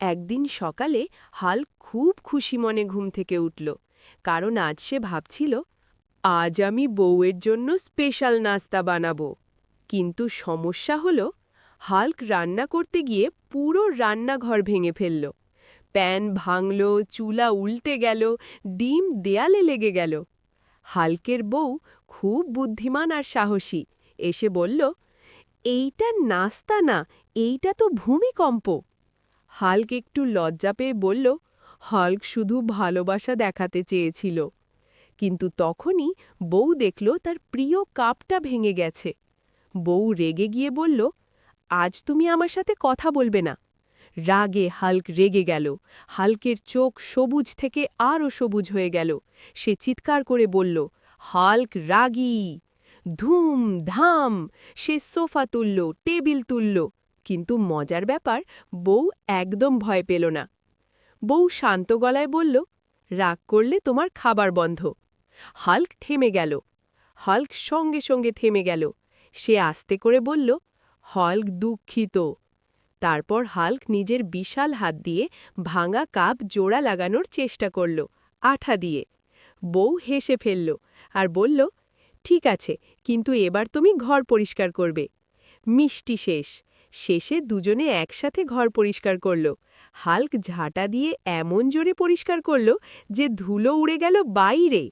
একদিন সকালে হাল্ক খুব খুশি মনে ঘুম থেকে উঠল, কারণ আজ সে ভাবছিল, আজ আমি বউয়ের জন্য স্পেশাল নাস্তা বানাবো। কিন্তু সমস্যা হলো, হাল্ক রান্না করতে গিয়ে পুরো রান্নাঘর ভেঙে ফেলল। প্যান ভাঙল, চুলা উল্টে গেল, ডিম দেয়ালে লেগে গেল। হাল্কের বউ, খুব বুদ্ধিমান আর সাহসী, এসে বলল, এইটা নাস্তা না, এইটা তো ভূমিকম্প। হাল্ক একটু লজ্জা পেয়ে বলল, হাল্ক শুধু ভালোবাসা দেখাতে চেয়েছিল। কিন্তু তখনই বউ দেখল তার প্রিয় কাপটা ভেঙে গেছে। বউ রেগে গিয়ে বলল, আজ তুমি আমার সাথে কথা বলবে না। রাগে হাল্ক রেগে গেল। হাল্কের চোখ সবুজ থেকে আরও সবুজ হয়ে গেল। সে চিৎকার করে বলল, হাল্ক রাগী। ধুম ধাম সে সোফা তুলল, টেবিল তুলল। কিন্তু মজার ব্যাপার, বউ একদম ভয় পেল না। বউ শান্ত গলায় বলল, রাগ করলে তোমার খাবার বন্ধ। হাল্ক থেমে গেল। হাল্ক সঙ্গে সঙ্গে থেমে গেল। সে আস্তে করে বলল, হাল্ক দুঃখিত। তারপর হাল্ক নিজের বিশাল হাত দিয়ে ভাঙা কাপ জোড়া লাগানোর চেষ্টা করল, আঠা দিয়ে। বউ হেসে ফেলল আর বলল, ঠিক আছে, কিন্তু এবার তুমি ঘর পরিষ্কার করবে। মিষ্টি শেষ। শেষে দুজনে একসাথে ঘর পরিষ্কার করল। হাল্ক ঝাঁটা দিয়ে এমন জোরে পরিষ্কার করল যে ধুলো উড়ে গেল বাইরে।